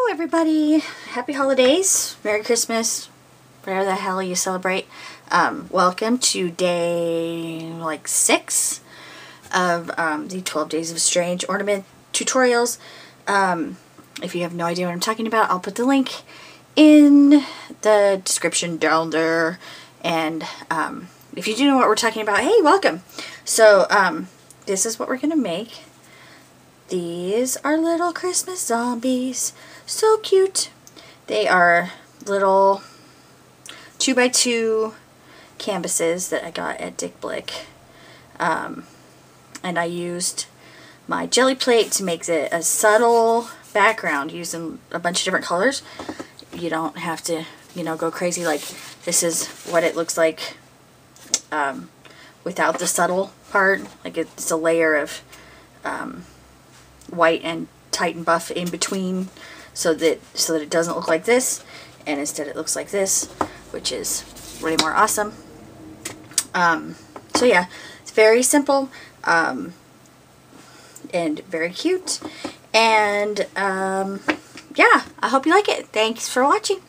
everybody. Happy holidays. Merry Christmas. Whatever the hell you celebrate. Welcome to day 6 of the 12 Days of Strange ornament tutorials. If you have no idea what I'm talking about, I'll put the link in the description down there. And if you do know what we're talking about, hey, welcome. So this is what we're going to make. These are little Christmas zombies. So cute. They are little 2x2 canvases that I got at Dick Blick. And I used my jelly plate to make it a subtle background using a bunch of different colors. You don't have to, go crazy. Like, this is what it looks like without the subtle part. Like, it's a layer of white and tight and buff in between, so that it doesn't look like this, and instead it looks like this, which is way more awesome. So yeah, it's very simple and very cute, and yeah, I hope you like it. Thanks for watching.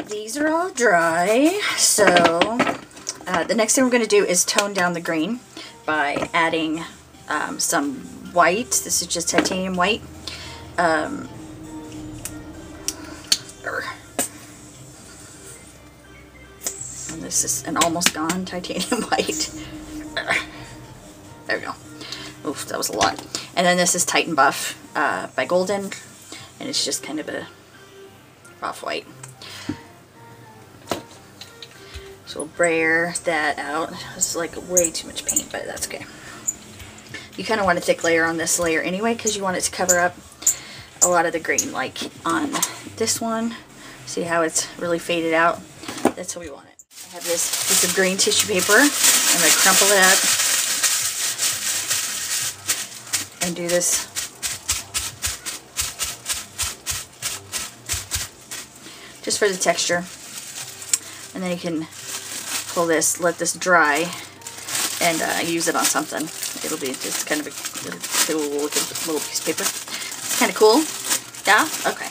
These are all dry, so the next thing we're going to do is tone down the green by adding some white. This is just titanium white. And this is an almost gone titanium white. There we go. Oof, that was a lot. And then this is Titan Buff by Golden, and it's just kind of a off-white. So we'll brayer that out. It's like way too much paint, but that's okay. You kind of want a thick layer on this layer anyway, because you want it to cover up a lot of the green. Like on this one, see how it's really faded out? That's how we want it. I have this piece of green tissue paper. I'm going to crumple it up and do this. Just for the texture. And then you can pull this, let this dry, and use it on something. It'll be just kind of a cool looking little piece of paper. It's kind of cool. Yeah? Okay.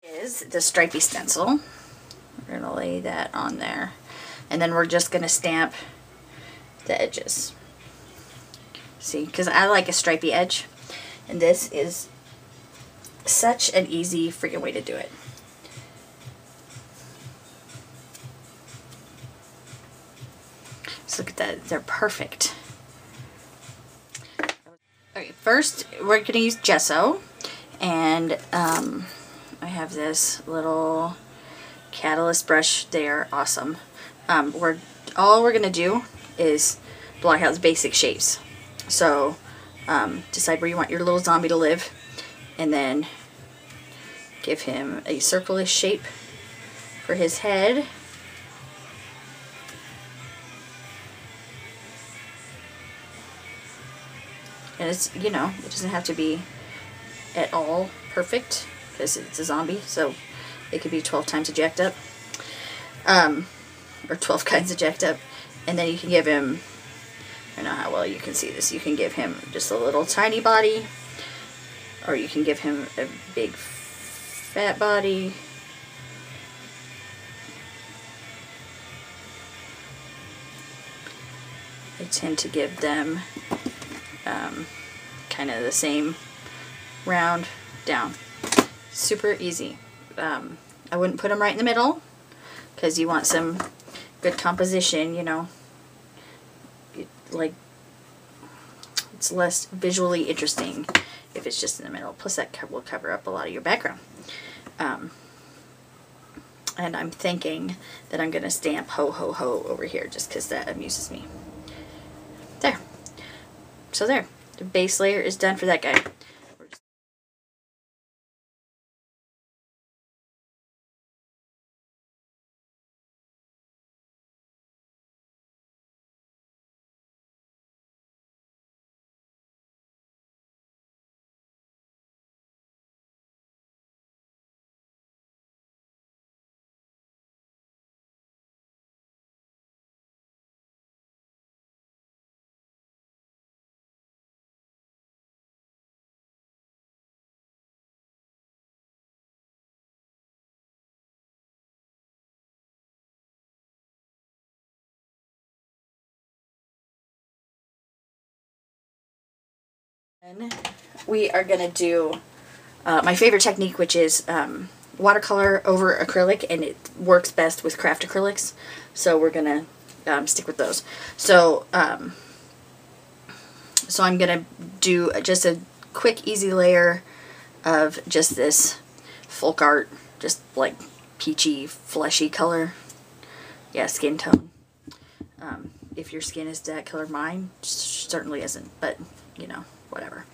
Is the stripey stencil. We're gonna lay that on there, and then we're just gonna stamp the edges. See, because I like a stripey edge, and this is such an easy freaking way to do it. Just look at that, they're perfect. Okay, first we're gonna use gesso, and I have this little catalyst brush. They are awesome. All we're gonna do is block out the basic shapes. So decide where you want your little zombie to live, and then give him a circle-ish shape for his head. And it's, you know, it doesn't have to be at all perfect because it's a zombie, so it could be 12 times a jacked up, or 12 kinds of jacked up. And then you can give him, I don't know how well you can see this, you can give him just a little tiny body, or you can give him a big fat body. I tend to give them kind of the same round down. Super easy. I wouldn't put them right in the middle because you want some good composition, you know. Like, it's less visually interesting if it's just in the middle. Plus that will cover up a lot of your background. And I'm thinking that I'm going to stamp ho ho ho over here just because that amuses me. There. So there. The base layer is done for that guy. And we are going to do my favorite technique, which is watercolor over acrylic, and it works best with craft acrylics, so we're going to stick with those. So so I'm going to do just a quick easy layer of just this folk art, just like peachy fleshy color, yeah, skin tone. If your skin is that color, mine certainly isn't, but you know, whatever.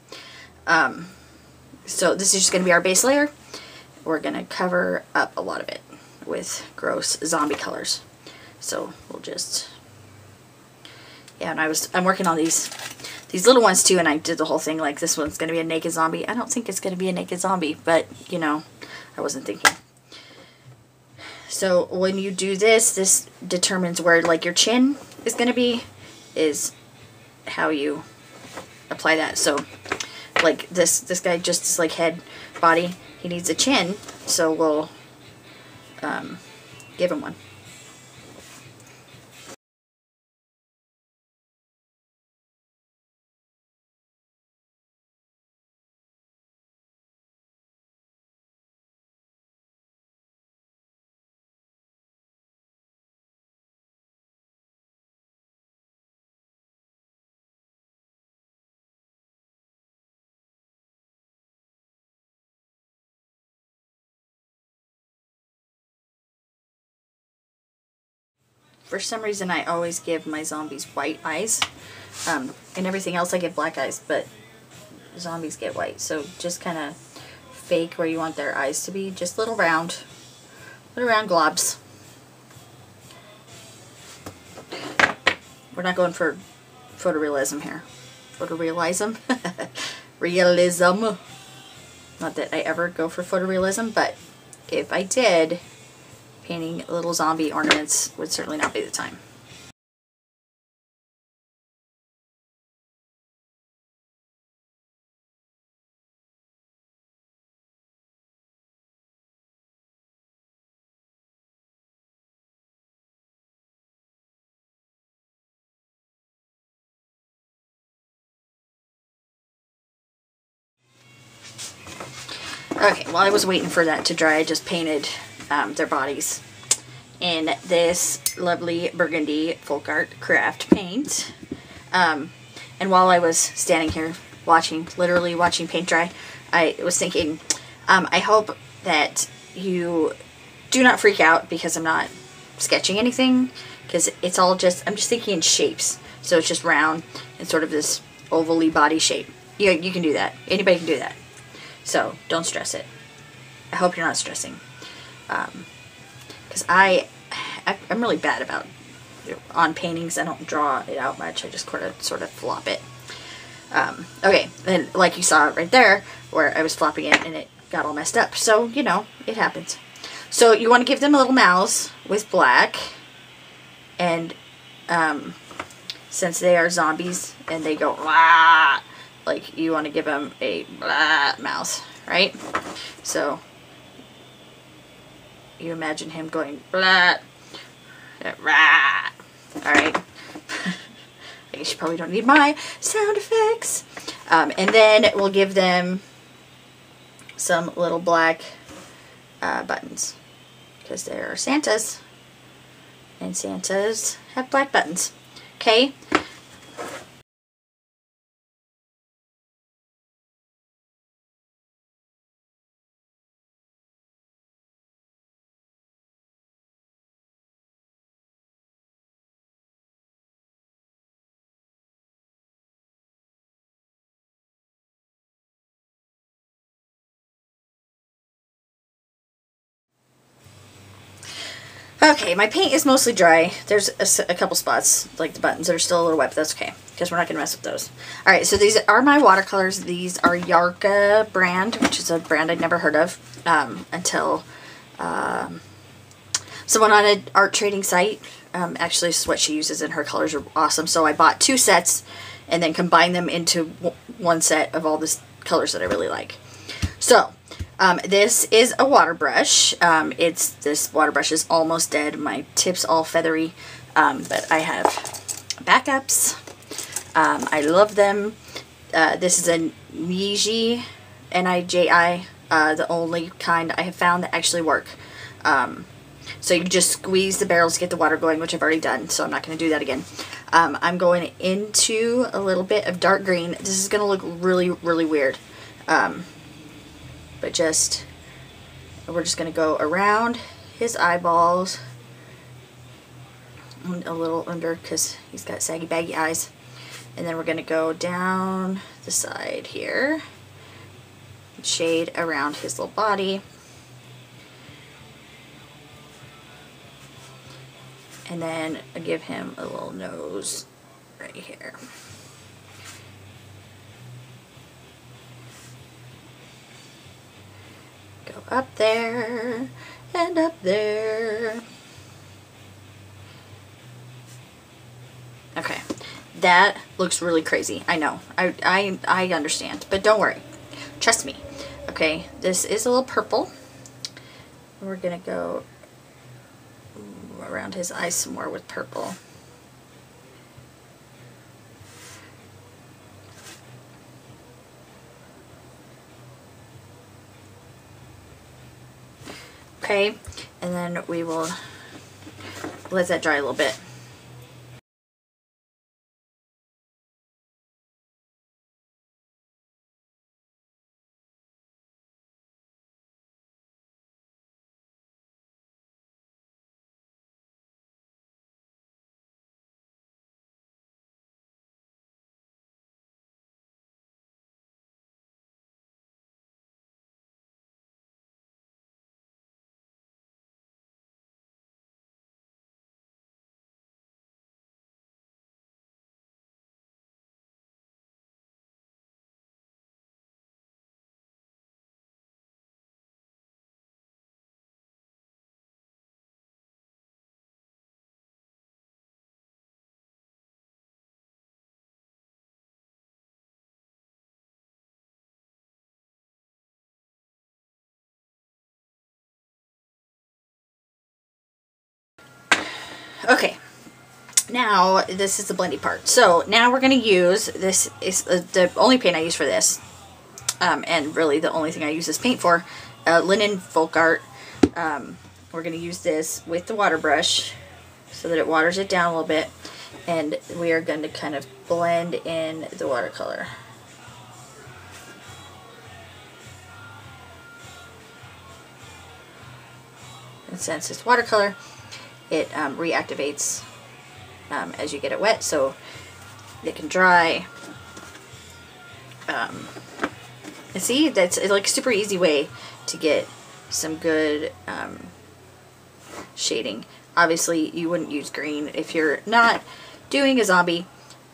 So this is just going to be our base layer. We're going to cover up a lot of it with gross zombie colors. So we'll just, yeah, and I'm working on these little ones too, and I did the whole thing like this one's going to be a naked zombie. I don't think it's going to be a naked zombie, but you know, I wasn't thinking. So when you do this, this determines where like your chin is going to be, is how you apply that. So like this guy just is like head, body, he needs a chin, so we'll give him one. For some reason, I always give my zombies white eyes. And everything else I give black eyes, but zombies get white. So just kind of fake where you want their eyes to be. Just little round globs. We're not going for photorealism here. Photorealism? Realism. Not that I ever go for photorealism, but if I did, painting little zombie ornaments would certainly not be the time. Okay, while I was waiting for that to dry, I just painted their bodies in this lovely burgundy folk art craft paint. And while I was standing here literally watching paint dry, I was thinking, I hope that you do not freak out because I'm not sketching anything, because it's all just, I'm just thinking in shapes. So it's just round and sort of this ovally body shape. You can do that. Anybody can do that. So don't stress it. I hope you're not stressing. Because I'm really bad about, on paintings, I don't draw it out much. I just sort of flop it. Okay, then like you saw right there, where I was flopping it and it got all messed up. So, you know, it happens. So you want to give them a little mouths with black. And since they are zombies and they go, "Wah!" like you want to give them a blah mouth, right? So you imagine him going blah, rah. Alright. I guess you probably don't need my sound effects. And then we'll give them some little black buttons, because they're Santas, and Santas have black buttons. Okay? Okay, my paint is mostly dry. There's a couple spots, like the buttons, that are still a little wet, but that's okay, because we're not going to mess with those. Alright, so these are my watercolors. These are Yarka brand, which is a brand I'd never heard of until someone on an art trading site, actually this is what she uses, and her colors are awesome. So I bought 2 sets and then combined them into one set of all the colors that I really like. So, this is a water brush. This water brush is almost dead. My tip's all feathery, but I have backups. I love them. This is a Niji, N-I-J-I, the only kind I have found that actually work. So you just squeeze the barrels to get the water going, which I've already done, so I'm not going to do that again. I'm going into a little bit of dark green. This is going to look really, really weird. But we're just going to go around his eyeballs and a little under, because he's got saggy baggy eyes. And then we're going to go down the side here and shade around his little body. And then I give him a little nose right here. Go up there and up there. Okay, that looks really crazy. I know. I understand, but don't worry. Trust me. Okay, this is a little purple. We're gonna go around his eyes some more with purple. Okay, and then we will let that dry a little bit. Okay, now this is the blending part. So now we're going to use, this is the only paint I use for this, And really the only thing I use this paint for, linen folk art. We're going to use this with the water brush so that it waters it down a little bit, and we are going to kind of blend in the watercolor. And since it's watercolor, it reactivates as you get it wet, so it can dry. And see, that's like a super easy way to get some good shading. Obviously, you wouldn't use green if you're not doing a zombie,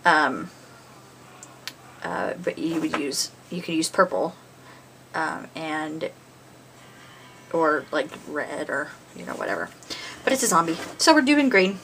but you can use purple, and or like red, or whatever. But it's a zombie, so we're doing green.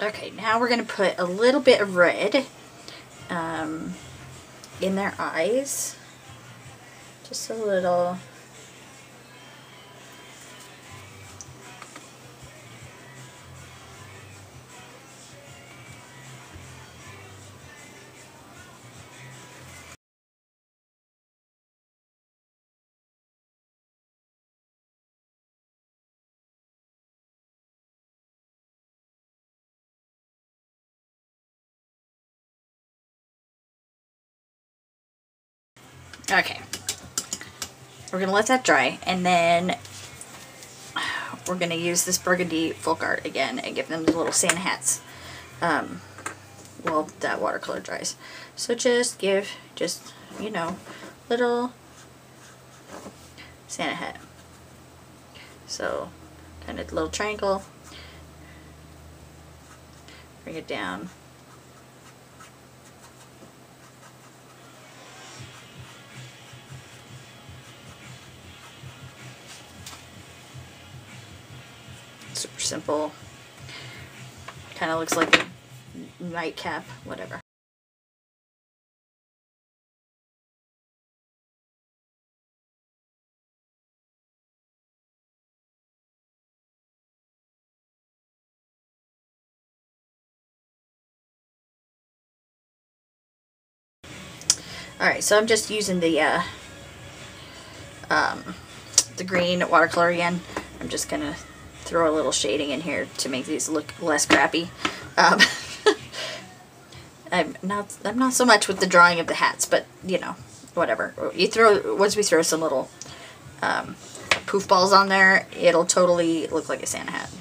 Okay, now we're going to put a little bit of red in their eyes. Just a little. Okay. We're going to let that dry, and then we're going to use this burgundy folk art again and give them the little Santa hats while that watercolor dries. So just give, little Santa hat. So kind of little triangle, bring it down. Super simple. Kind of looks like a nightcap, whatever. Alright, so I'm just using the green watercolor again. I'm just gonna throw a little shading in here to make these look less crappy. I'm not so much with the drawing of the hats, but whatever. Once we throw some little poof balls on there, it'll totally look like a Santa hat.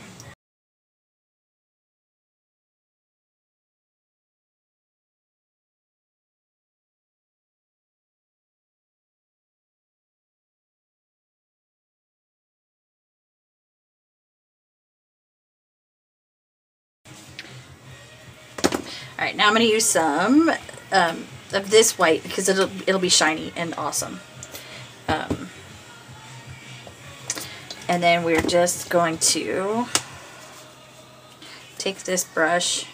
Alright, now I'm going to use some of this white because it'll be shiny and awesome. And then we're just going to take this brush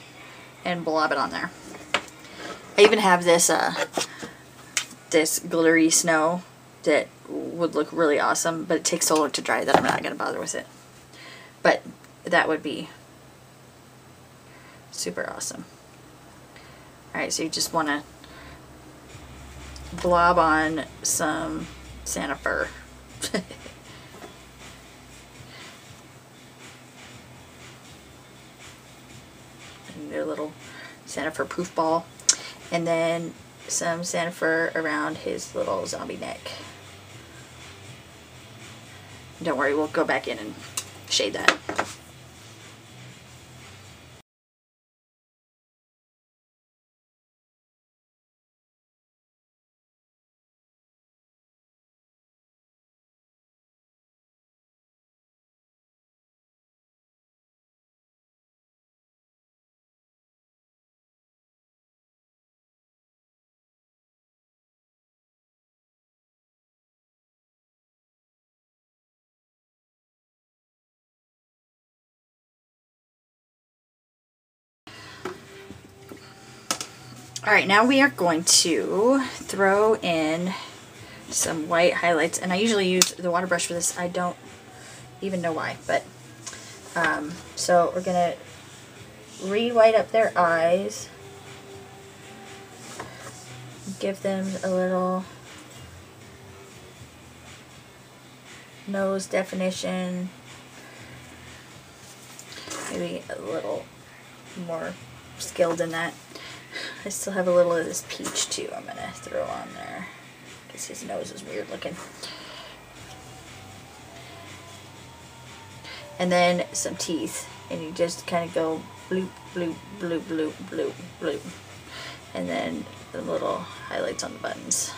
and blob it on there. I even have this this glittery snow that would look really awesome, but it takes so long to dry that I'm not going to bother with it. But that would be super awesome. Alright, so you just want to blob on some Santa fur. And their little Santa fur poof ball. And then some Santa fur around his little zombie neck. Don't worry, we'll go back in and shade that. Alright, now we are going to throw in some white highlights, and I usually use the water brush for this. I don't even know why, but so we're going to re-white up their eyes, give them a little nose definition, maybe a little more skilled in that. I still have a little of this peach too I'm going to throw on there because his nose is weird looking. And then some teeth, and you just kind of go bloop, bloop, bloop, bloop, bloop, bloop. And then the little highlights on the buttons.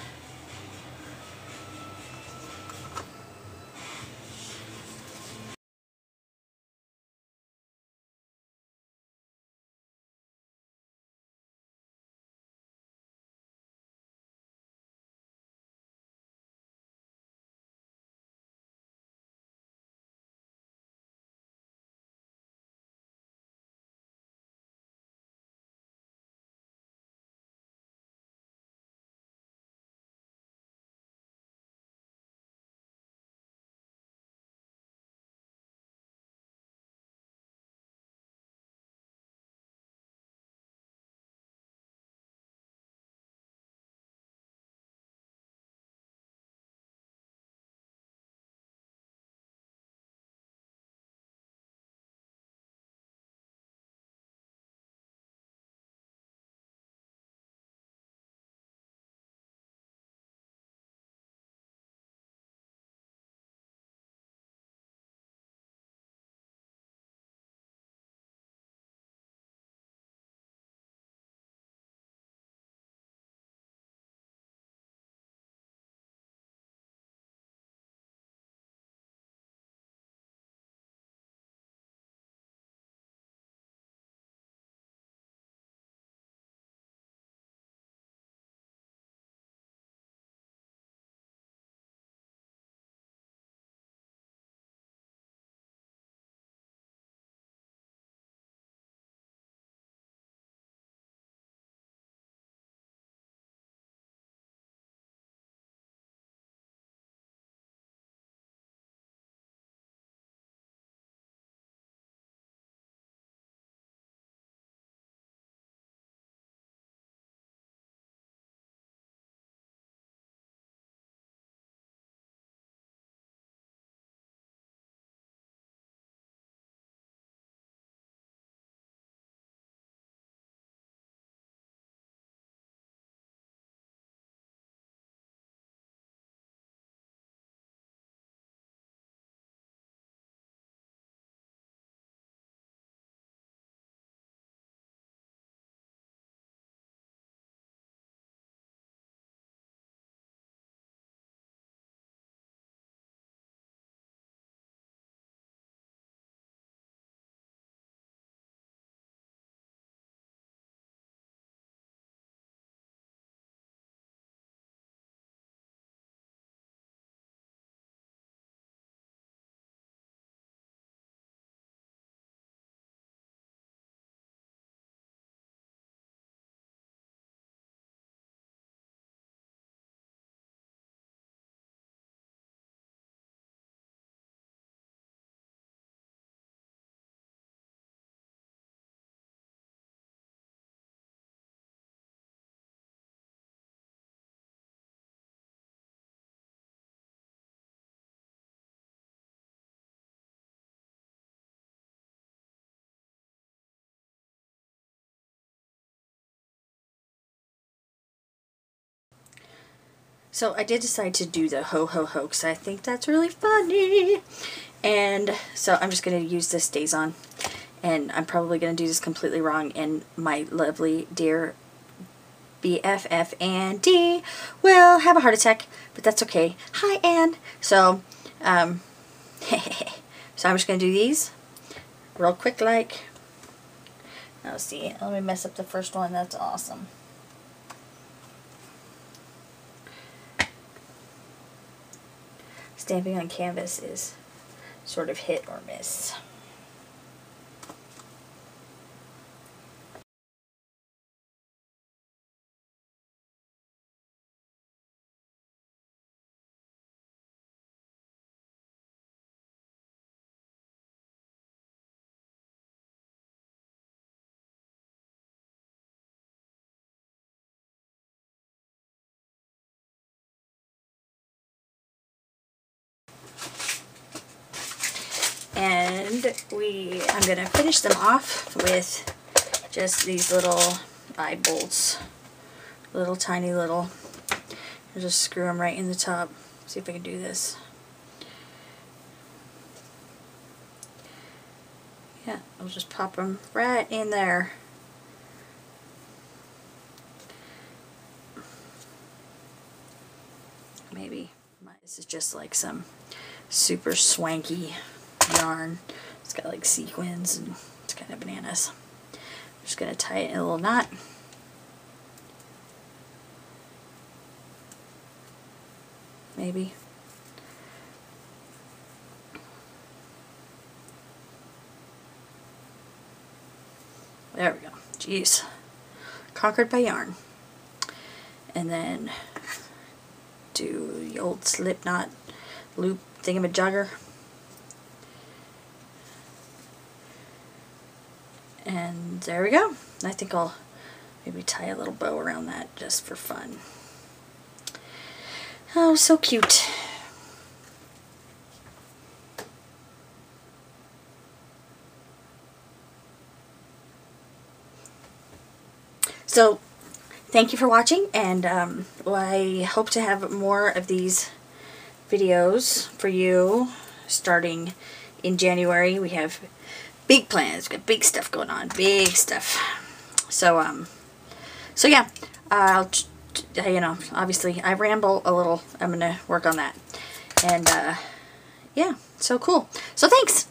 So I did decide to do the ho ho ho because I think that's really funny. And so I'm just going to use this Days On. And I'm probably going to do this completely wrong, and my lovely dear BFF Andy will have a heart attack, but that's okay. Hi, Ann. So, so I'm just going to do these real quick like. Let's see. Let me mess up the first one. That's awesome. Stamping on canvas is sort of hit or miss. I'm going to finish them off with just these little eye bolts. Little tiny little. I'll just screw them right in the top. See if I can do this. Yeah, I'll just pop them right in there. Maybe this is just like some super swanky yarn. It's got like sequins and it's kind of bananas. I'm just going to tie it in a little knot. Maybe. There we go. Jeez. Conquered by yarn. And then do the old slip knot loop thingamajigger. And there we go. I think I'll maybe tie a little bow around that just for fun. Oh, so cute. So, thank you for watching, and I hope to have more of these videos for you starting in January. We have big plans, we've got big stuff going on, big stuff. So, so yeah, you know, obviously I ramble a little. I'm gonna work on that, and yeah, so cool. So thanks.